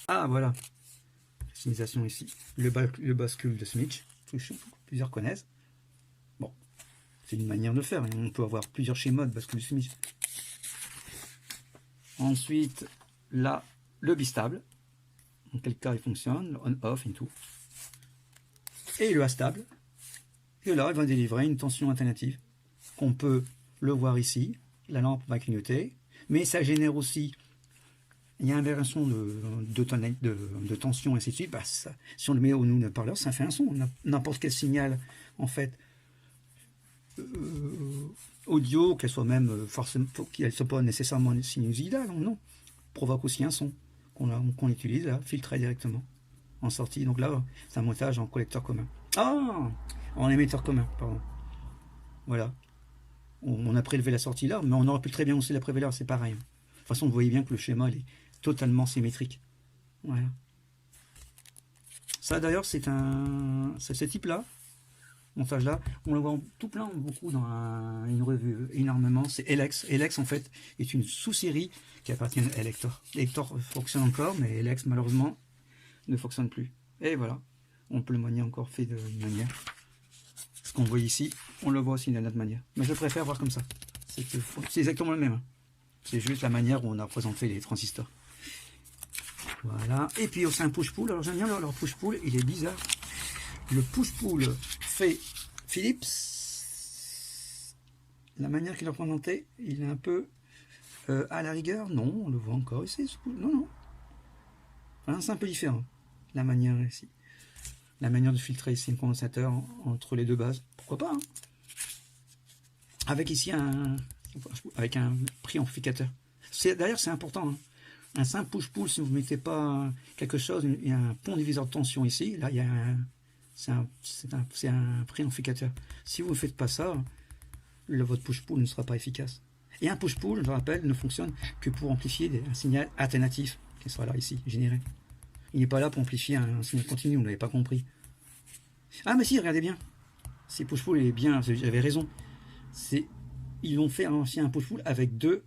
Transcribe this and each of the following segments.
Ah, voilà. Signalisation ici. Le bascule de Smith. Plusieurs connaissent. Bon, c'est une manière de faire. On peut avoir plusieurs schémas de bascule de Smith. Ensuite, là, le bistable. Dans quel cas il fonctionne, on-off et tout. Et le astable. Et là, il va délivrer une tension alternative. Qu'on peut le voir ici. La lampe va clignoter. Mais ça génère aussi, il y a une variation de tension, et ainsi de suite. Bah, ça, si on le met au haut-parleur, ça fait un son. N'importe quel signal, en fait, audio, qu'elle soit même forcément, qu'elle ne soit pas nécessairement sinusale, non, provoque aussi un son qu'on utilise là, filtré directement en sortie. Donc là, c'est un montage en collecteur commun. Ah, en émetteur commun, pardon. Voilà. On a prélevé la sortie là, mais on aurait pu très bien aussi la prélever là, c'est pareil. De toute façon, vous voyez bien que le schéma il est totalement symétrique. Voilà. Ça d'ailleurs, c'est ce type-là, montage là, on le voit tout plein, beaucoup dans une revue, énormément, c'est Elex. Elex en fait est une sous-série qui appartient à Elector. Elector fonctionne encore, mais Elex malheureusement ne fonctionne plus. Et voilà, on peut le manier encore fait de manière. Ce qu'on voit ici, on le voit aussi d'une autre manière. Mais je préfère voir comme ça. C'est exactement le même. C'est juste la manière où on a représenté les transistors. Voilà. Et puis aussi un push-pull. Alors j'aime bien leur push-pull, il est bizarre. Le push-pull fait Philips. La manière qu'il a représenté, il est un peu à la rigueur. Non, on le voit encore ici. Non, non. Enfin, c'est un peu différent. La manière ici. La manière de filtrer ici le condensateur entre les deux bases. Pourquoi pas, hein. Avec ici avec un préamplificateur. D'ailleurs, c'est important, hein. Un simple push-pull, si vous ne mettez pas quelque chose, il y a un pont diviseur de tension ici. Là, il y a c'est un préamplificateur. Si vous ne faites pas ça, votre push-pull ne sera pas efficace. Et un push-pull, je rappelle, ne fonctionne que pour amplifier un signal alternatif, qui sera là, ici, généré. Il n'est pas là pour amplifier un signal continu, vous ne l'avez pas compris. Ah, mais si, regardez bien. Si push-pull est bien, j'avais raison. Ils ont fait aussi un push-pull avec deux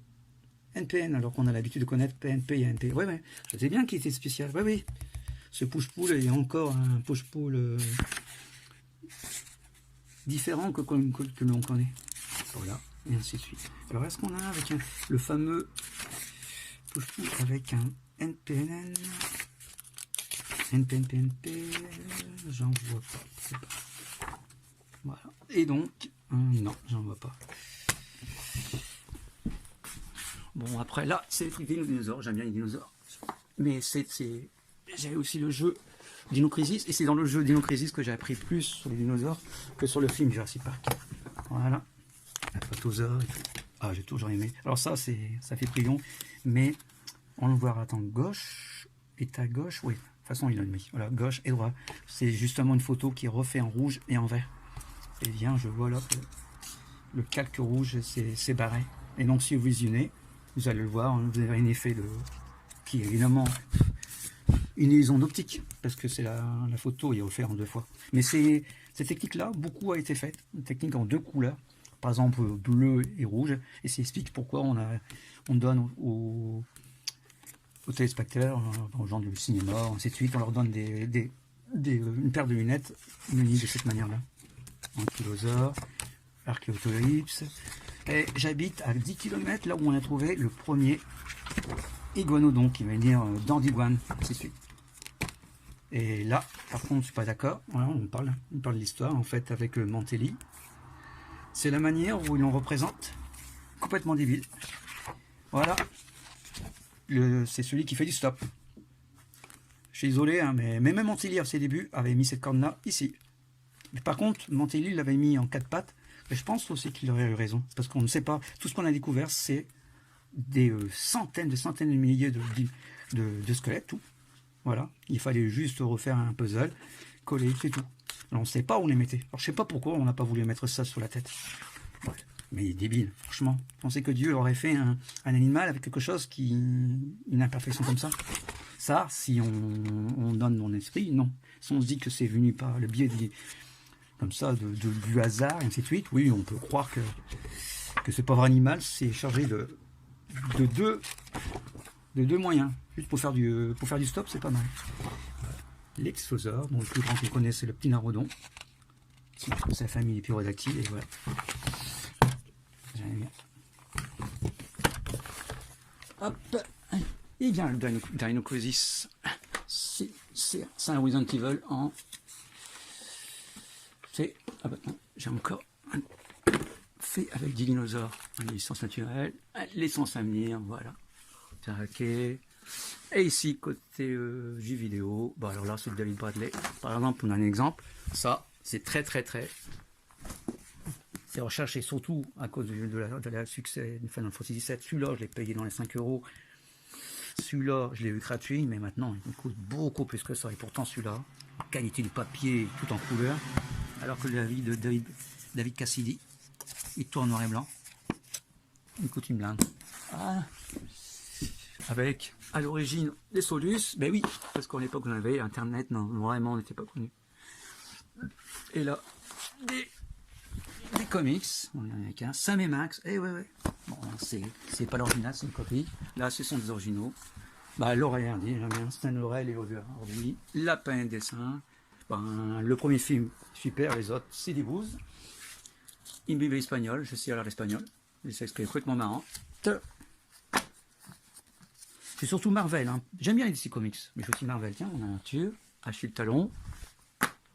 NPN, alors qu'on a l'habitude de connaître PNP et NP. Ouais, je sais bien qu'il était spécial. Oui. Ce push-pull est encore un push-pull différent que l'on connaît. Voilà, et ainsi de suite. Alors, est-ce qu'on a avec le fameux push-pull avec un NPN, j'en vois pas. Voilà. Et donc, non, j'en vois pas. Bon, après, là, c'est les trucs des dinosaures. J'aime bien les dinosaures. Mais j'avais aussi le jeu Dino Crisis. Et c'est dans le jeu Dino Crisis que j'ai appris plus sur les dinosaures que sur le film Jurassic Park. Voilà. La photosaure et tout. Ah, j'ai toujours aimé. Alors ça fait prion. Mais on le voit, attends, gauche est à gauche. Oui, de toute façon, il a mis. Voilà, gauche et droit. C'est justement une photo qui est refaite en rouge et en vert. Et bien, je vois là que le calque rouge, c'est barré. Et donc, si vous visionnez, vous allez le voir, vous avez un effet qui est évidemment une illusion d'optique, parce que c'est la photo est offerte en deux fois. Mais cette technique-là, beaucoup a été faite, une technique en deux couleurs, par exemple bleu et rouge, et ça explique pourquoi on donne aux téléspectateurs, aux gens du cinéma, ainsi de suite, on leur donne une paire de lunettes munies de cette manière-là. Ankylosaure, Archaeopteryx. Et j'habite à 10 km là où on a trouvé le premier iguanodon qui veut dire dandiguane, ainsi de suite. Et là, par contre, je suis pas d'accord. Voilà, on parle de l'histoire en fait avec Mantelli. C'est la manière où l'on représente complètement débile. Voilà, c'est celui qui fait du stop. Je suis désolé, hein, mais même Mantelli à ses débuts avait mis cette corne là ici. Mais par contre, Mantelli l'avait mis en 4 pattes. Et je pense aussi qu'il aurait eu raison, parce qu'on ne sait pas, tout ce qu'on a découvert, c'est des centaines de milliers de squelettes, tout. Voilà, il fallait juste refaire un puzzle, coller, c'est tout. Alors, on ne sait pas où on les mettait. Alors, je ne sais pas pourquoi on n'a pas voulu mettre ça sur la tête. Ouais. Mais il est débile, franchement. Pensez que Dieu aurait fait un animal avec quelque chose une imperfection comme ça. Ça, si on donne mon esprit, non. Si on se dit que c'est venu par le biais comme ça, du hasard, et ainsi de suite, oui, on peut croire que ce pauvre animal s'est chargé de de deux moyens. Juste pour faire du stop, c'est pas mal. L'explosaure, dont le plus grand qu'on connaît, c'est le petit Narodon. C'est sa famille des pyrodactyles, et voilà. J'aime bien. Hop. Et bien le Dino Crisis, c'est un Resident Evil en... C'est... Ah bah non, j'ai encore... fait avec des dinosaures, l'essence naturelle, l'essence à venir, voilà. Taquet. Et ici, côté jeux vidéo, bah alors là, c'est David Bradley. Par exemple, on a un exemple. Ça, c'est très. C'est recherché surtout à cause de la succès de Final Fantasy VII. Celui-là, je l'ai payé dans les 5 €. Celui-là, je l'ai eu gratuit, mais maintenant, il coûte beaucoup plus que ça. Et pourtant, celui-là, qualité du papier, tout en couleur. Alors que l'avis de David Cassidy, il tourne noir et blanc. Il coûte une blinde. Ah. Avec, à l'origine, les Solus. Ben oui, parce qu'à l'époque, on avait Internet, non, vraiment, on n'était pas connu. Et là, des comics, on en a américains, Sam et Max. Et ouais. Bon, c'est pas l'original, c'est une copie. Là, ce sont des originaux. Bah, Laurel Hardy, j'aime bien. Stan Laurel et Laurel Hardy. Lapin et dessin. Ben, le premier film, super. Les autres, c'est des bouses. Il me espagnol, je sais alors l'espagnol. C'est complètement marrant. C'est surtout Marvel. Hein. J'aime bien les DC Comics, mais je suis aussi Marvel. Tiens, on a Arthur, Achille Talon.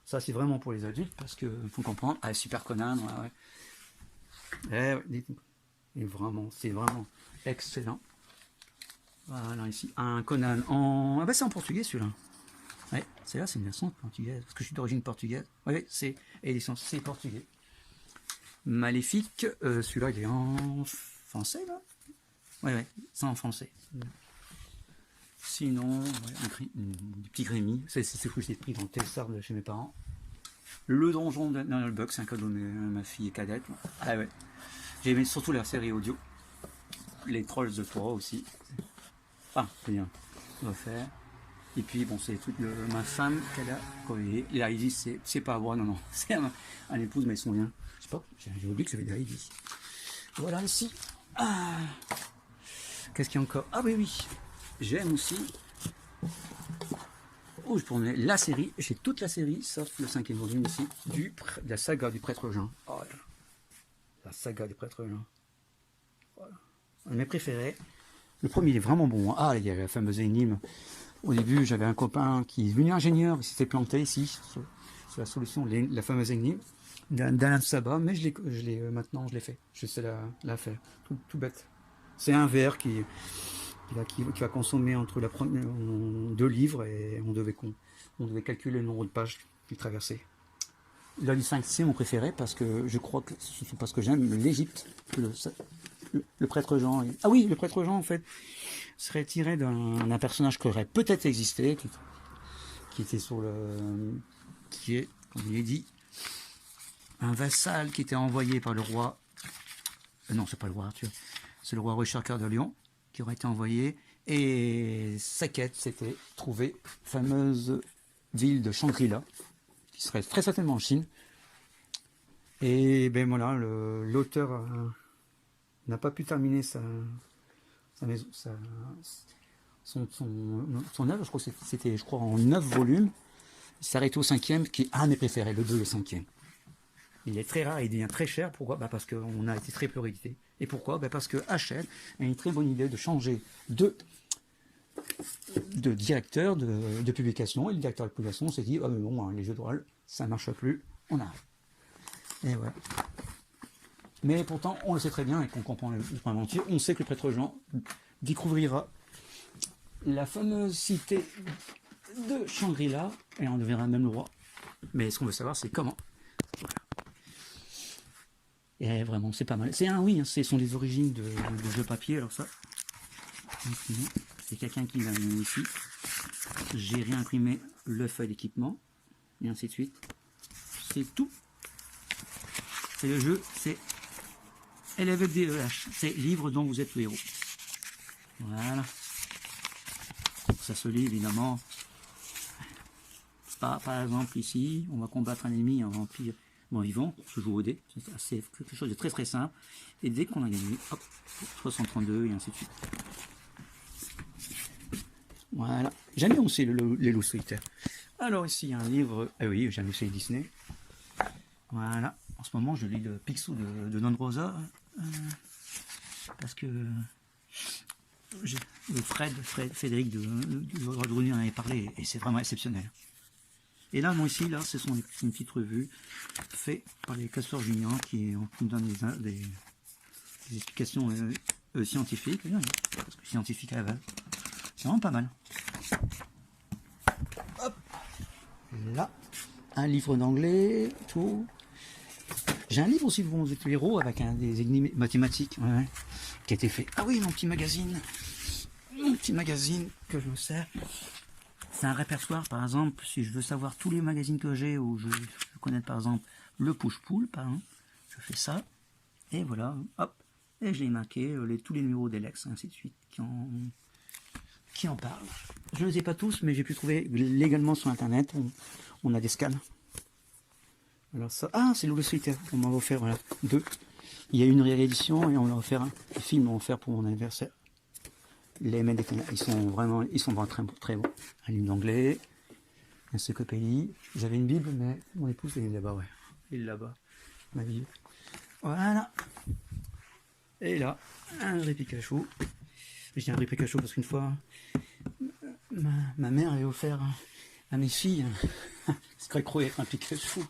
Ça, c'est vraiment pour les adultes parce qu'il faut comprendre. Ah, Super Conan, ouais. Et vraiment, c'est vraiment excellent. Voilà, ici, un Conan en... Ah bah c'est en portugais celui-là. Ouais, c'est là, c'est une version portugaise, parce que je suis d'origine portugaise. Oui, c'est portugais. Maléfique, celui-là, il est en français, là. Ouais, c'est en français. Sinon, ouais, un petit Grémy, c'est fou, je l'ai pris dans le Telstar de chez mes parents. Le donjon de Nullbuck, c'est un cadeau de ma fille cadette. Ah ouais. J'ai aimé surtout la série audio. Les Trolls de 3 aussi. Ah, c'est bien. On va faire. Et puis, bon, c'est les trucs de ma femme qu'elle a collé. Là, il dit, c'est pas à moi, non. C'est un épouse, mais ils sont bien. Je sais pas, j'ai oublié que j'avais des Heidi. Voilà, ici. Ah. Qu'est-ce qu'il y a encore? Ah oui. J'aime aussi. Oh, je pourrais la série. J'ai toute la série, sauf le 5e volume ici, de la saga du prêtre Jean. Oh, la saga du prêtre Jean. Voilà. Un de mes préférés. Le premier, il est vraiment bon. Ah, il y a la fameuse énigme. Au début, j'avais un copain qui est devenu ingénieur, il s'était planté ici, sur la solution, la fameuse énigme d'Alain Sabat, mais maintenant, je l'ai fait. Je sais la faire. Tout bête. C'est un verre qui va consommer entre 2 livres et on devait calculer le nombre de pages qu'il traversait. La du 5, c'est mon préféré parce que je crois que c'est parce que j'aime l'Égypte. Le prêtre Jean. Ah oui, le prêtre Jean, en fait, serait tiré d'un personnage qui aurait peut-être existé, qui était qui est, comme il est dit, un vassal qui était envoyé par le roi. Non, c'est pas le roi Arthur, c'est le roi Richard Cœur de Lion qui aurait été envoyé. Et sa quête, c'était trouver la fameuse ville de Shangri-La, qui serait très certainement en Chine. Et ben voilà, l'auteur n'a pas pu terminer son œuvre. Je crois que c'était en 9 volumes. Il s'est arrêté au 5e, qui est un de mes préférés, le 2 et le 5e. Il est très rare et il devient très cher. Pourquoi? Parce qu'on a été très peu réédité. Et pourquoi? Parce que Hachette a une très bonne idée de changer de directeur de publication. Et le directeur de publication s'est dit, mais bon, les jeux de rôle, ça ne marche plus, on arrête. Et voilà. Mais pourtant, on le sait très bien et qu'on comprend le point entier. On sait que le prêtre Jean découvrira la fameuse cité de Shangri-La et on deviendra même le roi. Mais ce qu'on veut savoir, c'est comment. Voilà. Et vraiment, c'est pas mal. Ce sont des origines de jeux papier. Alors ça, c'est quelqu'un qui l'a mis ici. J'ai réimprimé le feuille d'équipement et ainsi de suite. C'est tout. C'est le jeu, c'est LFDEH, c'est livre dont vous êtes le héros. Voilà. Ça se lit évidemment. Par exemple ici, on va combattre un ennemi, un vampire vivant, on se joue au dé, c'est quelque chose de très très simple. Et dès qu'on a gagné, hop, 332 et ainsi de suite. Voilà. J'aime bien aussi les loups solitaires. Alors ici, il y a un livre. Ah oui, j'aime aussi Disney. Voilà. En ce moment, je lis le Picsou de Don Rosa. Parce que Frédéric de Rodriguez en avait parlé et c'est vraiment exceptionnel. Et là, moi ici, là, c'est une petite revue faite par les Casseurs Junior qui nous donnent des explications scientifiques, parce que scientifique à la base. C'est vraiment pas mal. Hop, là, un livre d'anglais, tout. J'ai un livre aussi pour mon héros avec des énigmes mathématiques, qui a été fait. Ah oui, mon petit magazine que je me sers. C'est un répertoire, par exemple, si je veux savoir tous les magazines que j'ai, ou je veux connaître par exemple le push-pull, par exemple, je fais ça, et voilà, hop, et je l'ai marqué, tous les numéros d'Elex, ainsi de suite, qui en parlent. Je ne les ai pas tous, mais j'ai pu trouver légalement sur internet, on a des scans. Alors ça, ah, c'est Loup solitaire, on m'a offert, voilà, 2. Il y a une réédition et on m'a offert un film, on m'a offert pour mon anniversaire. Les mecs ils sont vraiment très beaux. Un livre d'anglais, une encyclopédie. J'avais une Bible, mais mon épouse est là-bas, ouais. Il est là-bas, ma Bible. Voilà. Et là, un vrai Pikachu. Je dis un vrai Pikachu parce qu'une fois, ma mère avait offert à mes filles Scré être un Pikachu.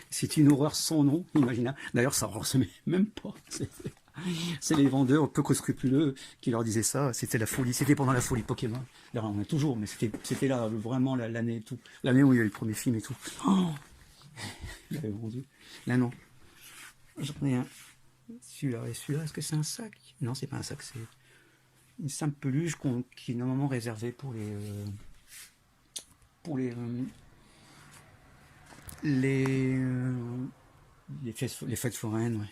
C'est une horreur sans nom, imaginez. D'ailleurs, ça ne ressemble même pas. C'est les vendeurs peu scrupuleux qui leur disaient ça. C'était la folie. C'était pendant la folie Pokémon. Là, on est toujours, mais c'était là vraiment l'année et tout. L'année où il y a eu le premier film et tout. Oh, il avait vendu. Là, non. J'en ai un. Celui-là et celui-là, est-ce que c'est un sac? Non, c'est pas un sac. C'est une simple peluche qui est normalement réservée pour les fêtes foraines, ouais.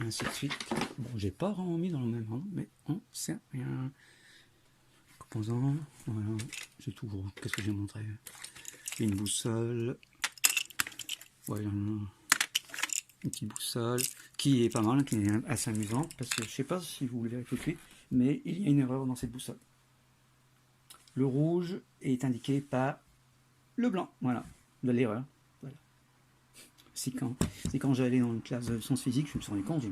Ainsi de suite. Bon, j'ai pas vraiment mis dans le même ordre, mais c'est un composant. Voilà, j'ai toujours. Qu'est-ce que j'ai montré? Une boussole. Voilà, une petite boussole qui est pas mal, qui est assez amusante, parce que je sais pas si vous le verrez tout de suite, mais il y a une erreur dans cette boussole. Le rouge est indiqué par le blanc. Voilà, de l'erreur. C'est quand j'allais dans une classe de sciences physiques, je me suis rendu compte,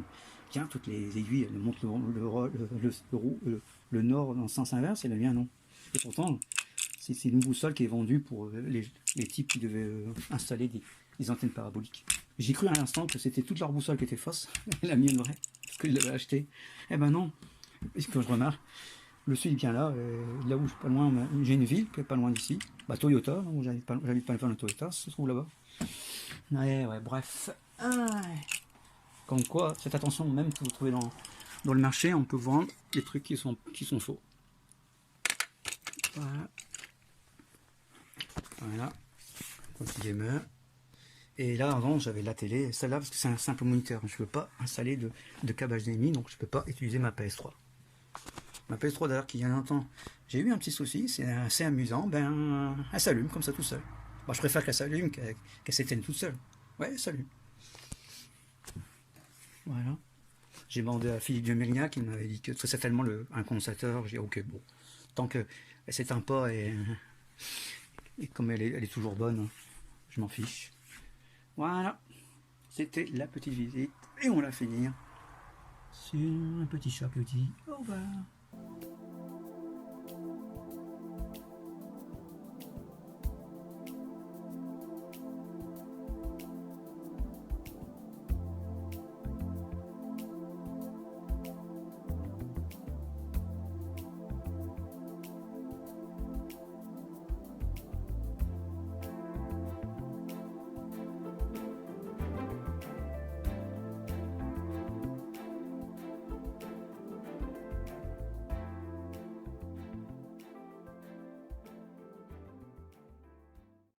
tiens, toutes les aiguilles, elles montrent le nord dans le sens inverse, et le mien non. Et pourtant, c'est une boussole qui est vendue pour les types qui devaient installer des antennes paraboliques. J'ai cru à l'instant que c'était toute leur boussole qui était fausse, et la mienne vraie, parce qu'ils l'avaient achetée. Eh ben non, et quand je remarque, le sud est bien là, là où je suis pas loin, j'ai une ville qui est pas loin d'ici, bah, Toyota, j'habite pas loin de Toyota, ça se trouve là-bas. Ouais, bref. Comme quoi, faites attention, même que vous trouvez dans le marché, on peut vendre des trucs qui sont faux. Voilà. Petit gamer. Et là, avant, j'avais la télé, celle-là, parce que c'est un simple moniteur. Je ne peux pas installer de câble HDMI, donc je ne peux pas utiliser ma PS3. Ma PS3, d'ailleurs, qui il y a longtemps, j'ai eu un petit souci, c'est assez amusant, elle s'allume comme ça tout seul. Bah, je préfère qu'elle s'allume qu'elle s'éteigne toute seule. Ouais, elle s'allume. Voilà. J'ai demandé à Philippe de Mérignac, qui m'avait dit que très certainement un condensateur. J'ai dit ok, bon, tant qu'elle ne s'éteint pas et comme elle est toujours bonne, je m'en fiche. Voilà, c'était la petite visite et on va finir sur un petit chat qui dit au revoir.